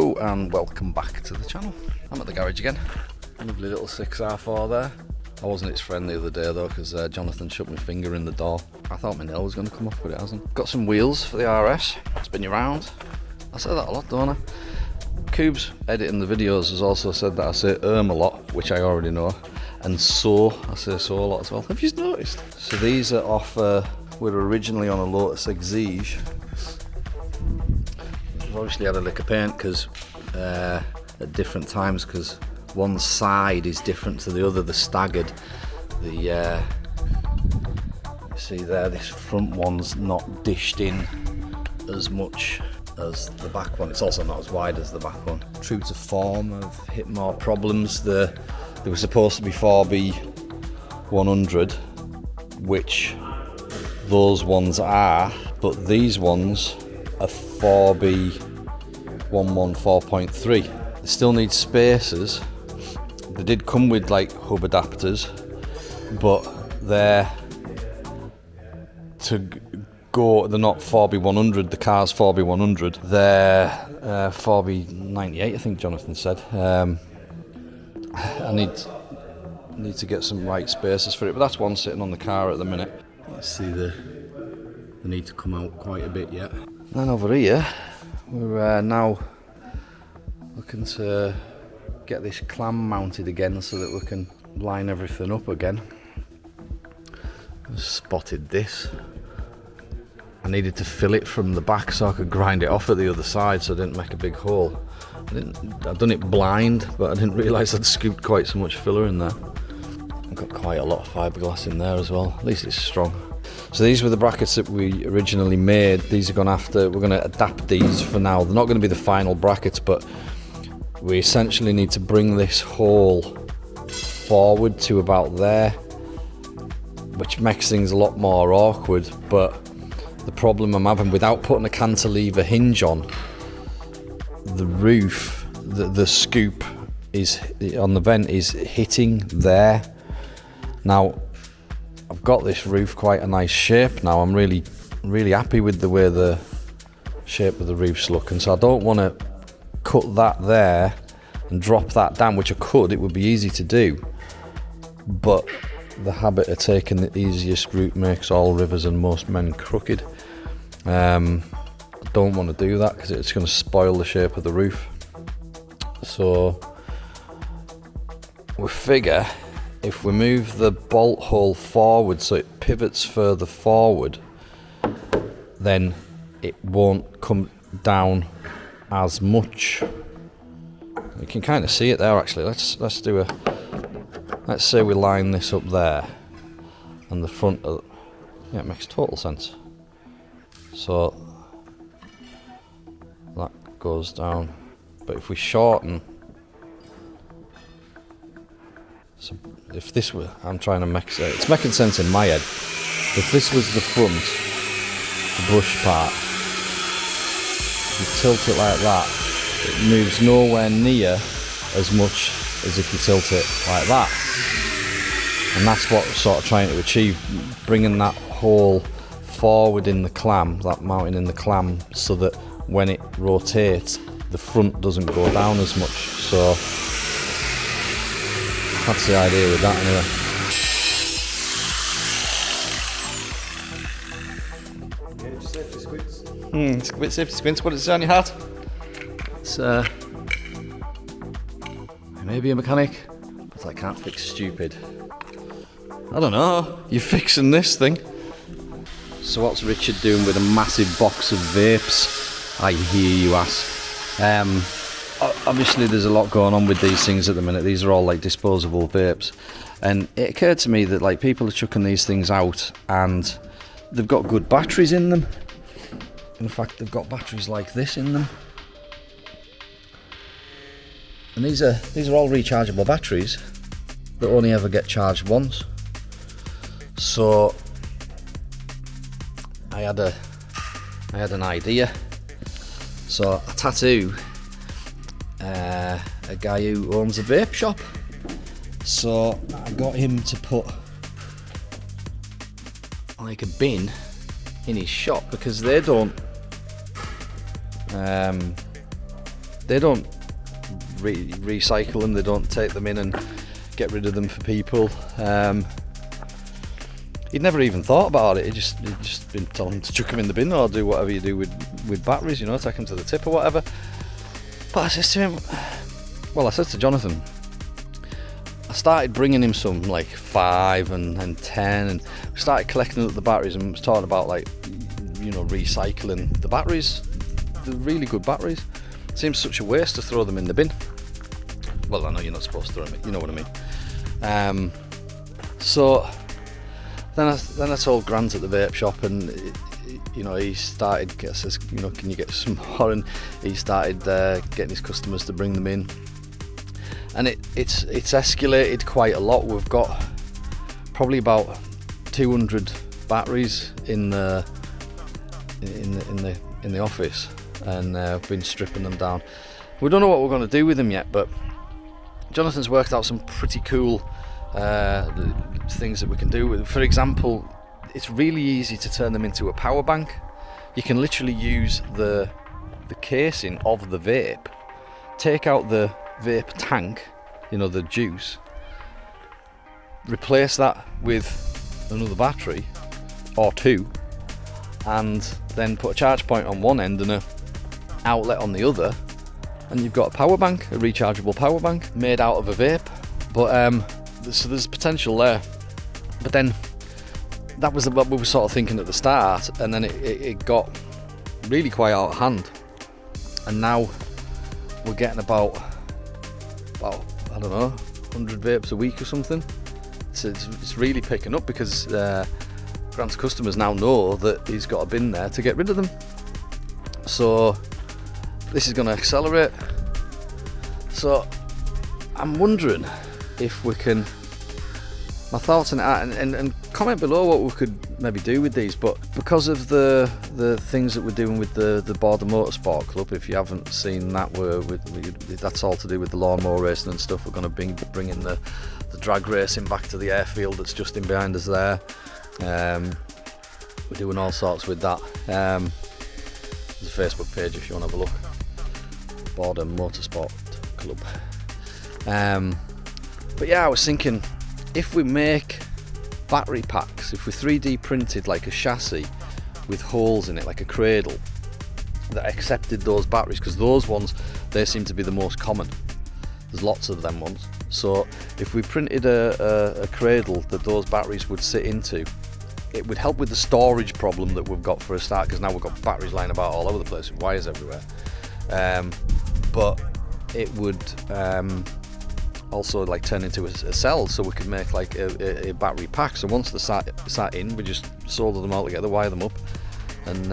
Hello and welcome back to the channel. I'm at the garage again. Lovely little 6R4 there. I wasn't its friend the other day though because Jonathan shut my finger in the door. I thought my nail was going to come off but it hasn't. Got some wheels for the RS. Spin you round. I say that a lot, don't I? Coobs editing the videos has also said that I say a lot, which I already know. And so, I say so a lot as well. Have you noticed? So these are off, we were originally on a Lotus Exige. We've obviously had a lick of paint because at different times because one side is different to the other, the staggered. You see there, this front one's not dished in as much as the back one. It's also not as wide as the back one. True to form, I've hit more problems. They were supposed to be 4B100, which those ones are, but these ones are 4B11 4.3. They still need spacers. They did come with like hub adapters, but they're not 4B100, the car's 4B100, they're 4B98, I think Jonathan said. I need to get some right spacers for it, but that's one sitting on the car at the minute. Let's see, they need to come out quite a bit yet. And then over here, we're now looking to get this clam mounted again so that we can line everything up again. I spotted this. I needed to fill it from the back so I could grind it off at the other side so I didn't make a big hole. I'd done it blind, but I didn't realise I'd scooped quite so much filler in there. I've got quite a lot of fiberglass in there as well, at least it's strong. So these were the brackets that we originally made. These are we're going to adapt these for now. They're not going to be the final brackets, but we essentially need to bring this hole forward to about there, which makes things a lot more awkward, but the problem I'm having, without putting a cantilever hinge on, the roof, the scoop is on the vent is hitting there. Now, I've got this roof quite a nice shape now. I'm really happy with the way the shape of the roof's looking, so I don't want to cut that there and drop that down, which I could, it would be easy to do, but the habit of taking the easiest route makes all rivers and most men crooked. I don't want to do that because it's going to spoil the shape of the roof. So we figure if we move the bolt hole forward so it pivots further forward, then it won't come down as much. You can kind of see it there actually. Let's say we line this up there and the front of, yeah, it makes total sense. So that goes down, but if we shorten, so if this were, I'm trying to make sense, it's making sense in my head. If this was the front, the brush part, if you tilt it like that, it moves nowhere near as much as if you tilt it like that. And that's what we're sort of trying to achieve, bringing that hole forward in the clam, that mounting in the clam, so that when it rotates, the front doesn't go down as much. So that's the idea with that anyway. Safety squints. It's a bit safety squints. What does it say on your hat? It's I may be a mechanic, but I can't fix stupid. I don't know, you're fixing this thing. So what's Richard doing with a massive box of vapes, I hear you ask? Obviously there's a lot going on with these things at the minute. These are all like disposable vapes, and it occurred to me that like people are chucking these things out and they've got good batteries in them. In fact, they've got batteries like this in them. And these are all rechargeable batteries that only ever get charged once. So I had an idea. So I tattoo a guy who owns a vape shop. So I got him to put like a bin in his shop because they don't they don't recycle them, they don't take them in and get rid of them for people. He'd never even thought about it. He'd just been telling him to chuck them in the bin or do whatever you do with batteries, you know, take them to the tip or whatever. But I said to him, well, I said to Jonathan, I started bringing him some like 5 and 10, and we started collecting up the batteries, and was talking about, like, you know, recycling the batteries, the really good batteries. It seems such a waste to throw them in the bin. Well, I know you're not supposed to throw them in, you know what I mean. So then I told Grant at the vape shop, and you know, he started, says, you know, can you get some more? And he started getting his customers to bring them in, and it's escalated quite a lot. We've got probably about 200 batteries in the office, and I've been stripping them down. We don't know what we're going to do with them yet, but Jonathan's worked out some pretty cool things that we can do with. For example, it's really easy to turn them into a power bank. You can literally use the casing of the vape, take out the vape tank, you know, the juice, replace that with another battery or 2, and then put a charge point on one end and a outlet on the other, and you've got a power bank, a rechargeable power bank made out of a vape. But so there's potential there. But then that was what we were sort of thinking at the start, and then it got really quite out of hand, and now we're getting about I don't know, 100 vapes a week or something. So it's really picking up, because Grant's customers now know that he's got a bin there to get rid of them. So this is going to accelerate. So I'm wondering if we can, my thoughts on it, and comment below what we could maybe do with these. But because of the things that we're doing with the Border Motorsport Club, if you haven't seen that, that's all to do with the lawnmower racing and stuff. We're going to bring in the drag racing back to the airfield that's just in behind us there. We're doing all sorts with that. There's a Facebook page if you want to have a look. Border Motorsport Club. But yeah, I was thinking, if we make battery packs, if we 3D printed like a chassis with holes in it, like a cradle that accepted those batteries, because those ones, they seem to be the most common. There's lots of them ones. So if we printed a cradle that those batteries would sit into, it would help with the storage problem that we've got for a start, because now we've got batteries lying about all over the place with wires everywhere. But it would also like turn into a cell, so we could make like a battery pack. So once they're sat in, we just solder them all together, wire them up, and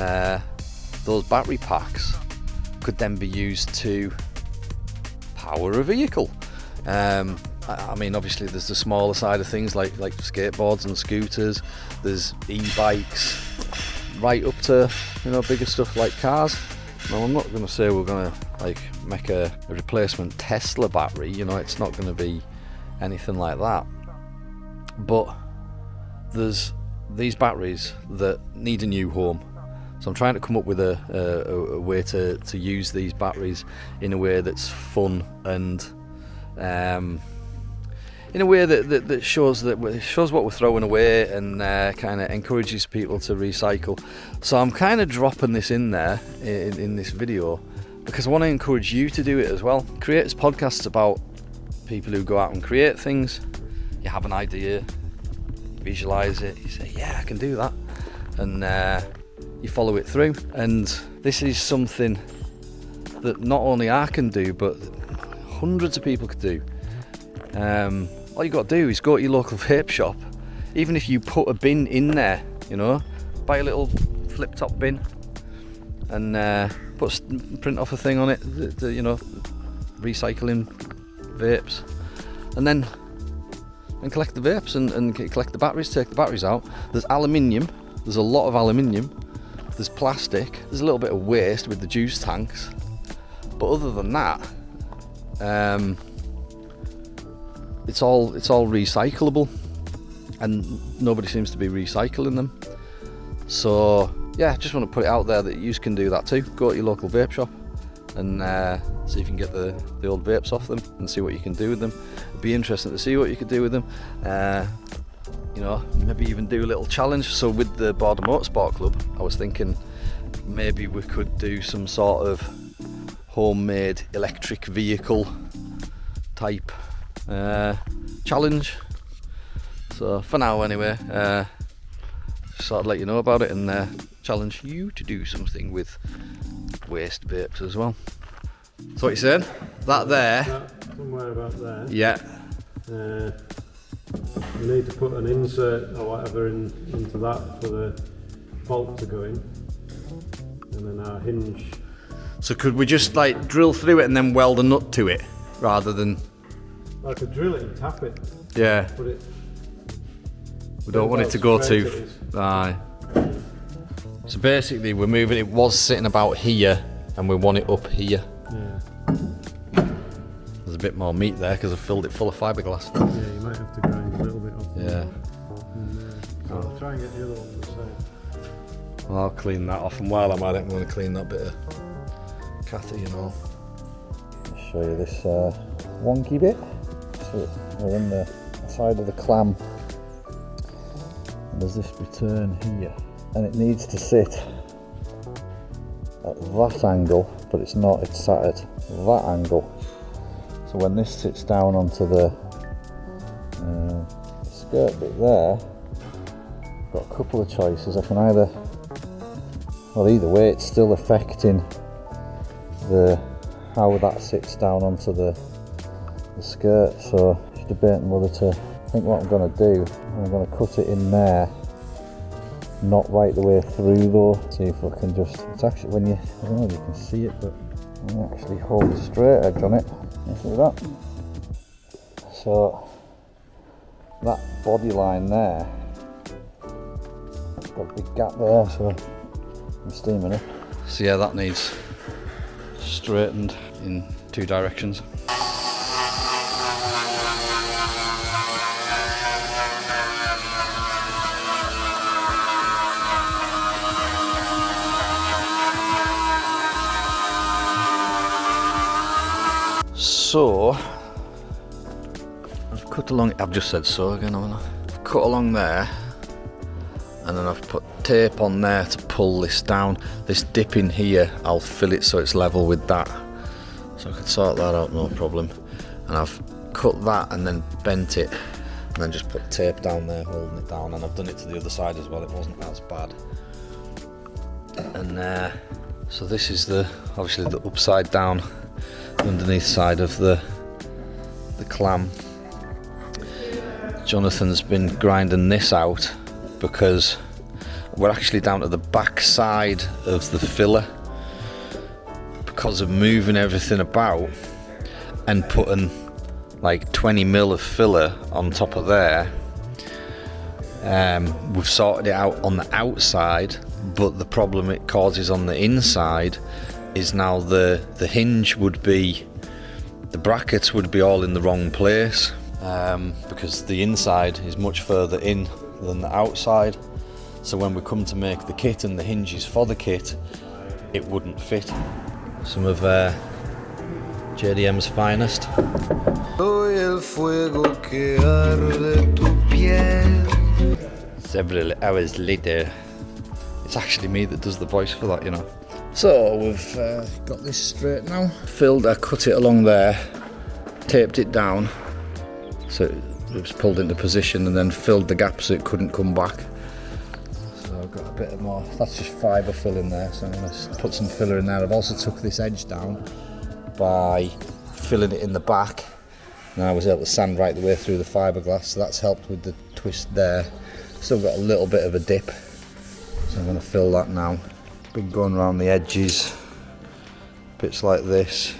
those battery packs could then be used to power a vehicle. I mean, obviously there's the smaller side of things like skateboards and scooters. There's e-bikes, right up to, you know, bigger stuff like cars. Now, I'm not going to say we're going to like make a replacement Tesla battery, you know, it's not going to be anything like that. But there's these batteries that need a new home. So I'm trying to come up with a way to use these batteries in a way that's fun and in a way that shows what we're throwing away, and kind of encourages people to recycle. So I'm kind of dropping this in there in this video because I want to encourage you to do it as well. Cre8ors Podcast is about people who go out and create things. You have an idea, visualize it, you say, yeah, I can do that, and you follow it through. And this is something that not only I can do, but hundreds of people could do. All you got to do is go to your local vape shop. Even if you put a bin in there, you know, buy a little flip top bin and print off a thing on it, you know, recycling vapes, and then collect the vapes and collect the batteries, take the batteries out. There's aluminium, there's a lot of aluminium, there's plastic, there's a little bit of waste with the juice tanks, but other than that, it's all recyclable, and nobody seems to be recycling them. So yeah, just want to put it out there that you can do that too. Go to your local vape shop, and see if you can get the old vapes off them and see what you can do with them. It'd be interesting to see what you could do with them. You know, maybe even do a little challenge. So with the Border Motorsport Club, I was thinking maybe we could do some sort of homemade electric vehicle type challenge. So for now anyway, just sort of let you know about it and challenge you to do something with waste vapes as well. So what you saying? That there? Somewhere about there. Yeah. You need to put an insert or whatever into that for the bolt to go in, and then our hinge. So could we just like drill through it and then weld a nut to it, rather than? I could drill it and tap it. Yeah. Put it. We don't want it to go too. Aye. So basically, we're moving. It was sitting about here, and we want it up here. Yeah. There's a bit more meat there because I filled it full of fiberglass. Yeah, you might have to grind a little bit off. Yeah. So I'll try and get the other one the same. Well, I'll clean that off, and while I'm at it, I'm going to clean that bit of catty and all. I'll show you this wonky bit. So we're in the side of the clam. And there's this return here, and it needs to sit at that angle, but it's not. It's sat at that angle. So when this sits down onto the skirt bit there, I've got a couple of choices. I can either, well, either way, it's still affecting how that sits down onto the skirt. So just debating whether to. I think what I'm going to do, I'm going to cut it in there, not right the way through though. See if I can just. It's actually when you. I don't know if you can see it, but I'm going to actually hold a straight edge on it. See that? So that body line there, got a big gap there, so I'm steaming it. So yeah, that needs straightened in 2 directions. So I've cut along, I've just said so again, haven't I? I've cut along there, and then I've put tape on there to pull this down. This dip in here, I'll fill it so it's level with that. So I can sort that out, no problem. And I've cut that and then bent it, and then just put tape down there, holding it down. And I've done it to the other side as well, it wasn't as bad. And so this is obviously the upside down underneath side of the clam. Jonathan's been grinding this out because we're actually down to the back side of the filler because of moving everything about and putting like 20 mil of filler on top of there. We've sorted it out on the outside, but the problem it causes on the inside is now the hinge would be, the brackets would be all in the wrong place, because the inside is much further in than the outside. So when we come to make the kit and the hinges for the kit, it wouldn't fit. Some of JDM's finest. Several hours later, it's actually me that does the voice for that, you know. So we've got this straight now. Filled, I cut it along there, taped it down so it was pulled into position, and then filled the gap so it couldn't come back. So I've got a bit more, that's just fibre fill in there, so I'm going to put some filler in there. I've also took this edge down by filling it in the back, and I was able to sand right the way through the fiberglass, so that's helped with the twist there. Still got a little bit of a dip, so I'm going to fill that now. Been going around the edges, bits like this,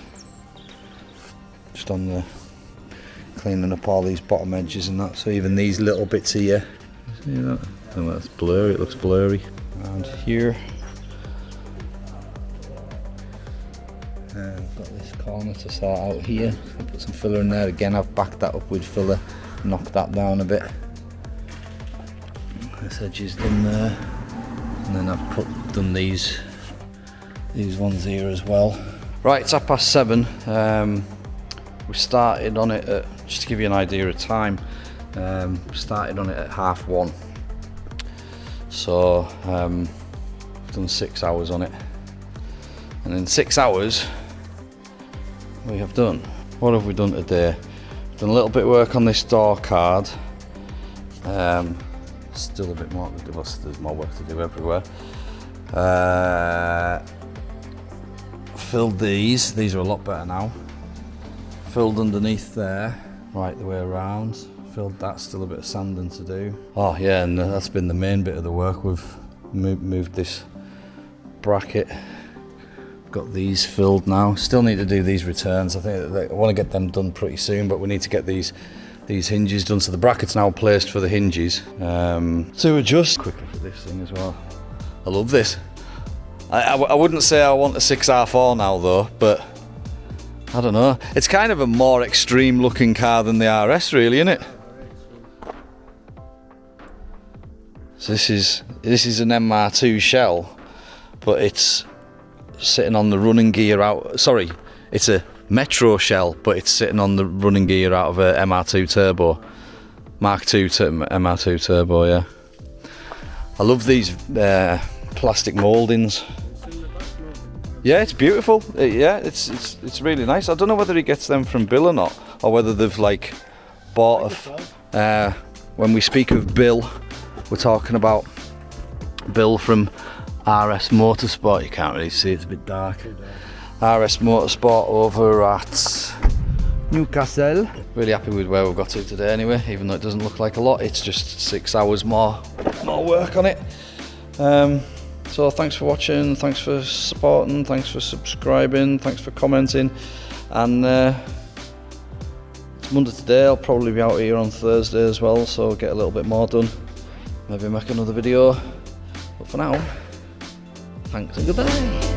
just on the, cleaning up all these bottom edges and that, so even these little bits here, see that? Oh, that's blurry, it looks blurry. Around here, I've got this corner to sort out here, I'll put some filler in there. Again, I've backed that up with filler, knocked that down a bit. This edge is done there. And then I've done these ones here as well. Right, it's 7:30. We started on it at, just to give you an idea of time, we started on it at 1:30. So we've done 6 hours on it, and in 6 hours we have done, what have we done today? Done a little bit of work on this door card. Still a bit more to do, there's more work to do everywhere. Filled these are a lot better now. Filled underneath there, right the way around. Filled that, still a bit of sanding to do. Oh yeah, and that's been the main bit of the work. We've moved this bracket. Got these filled now. Still need to do these returns. I think I want to get them done pretty soon, but we need to get these hinges done. So the bracket's now placed for the hinges. To adjust. Quick look at this thing as well. I love this. I wouldn't say I want a 6R4 now though, but I don't know. It's kind of a more extreme looking car than the RS, really, isn't it? So this is an MR2 shell, but it's sitting on the running gear out. Sorry, it's a Metro shell, but it's sitting on the running gear out of a MR2 turbo, Mark II MR2 turbo. Yeah, I love these plastic mouldings. Yeah, it's beautiful. Yeah, it's really nice. I don't know whether he gets them from Bill or not, or whether they've like bought when we speak of Bill, we're talking about Bill from RS Motorsport. You can't really see, it's a bit dark. RS Motorsport over at Newcastle. Really happy with where we've got to today anyway, even though it doesn't look like a lot. It's just 6 hours more work on it. So thanks for watching, thanks for supporting, thanks for subscribing, thanks for commenting, and it's Monday today. I'll probably be out here on Thursday as well, so I'll get a little bit more done, maybe make another video, but for now, thanks and goodbye.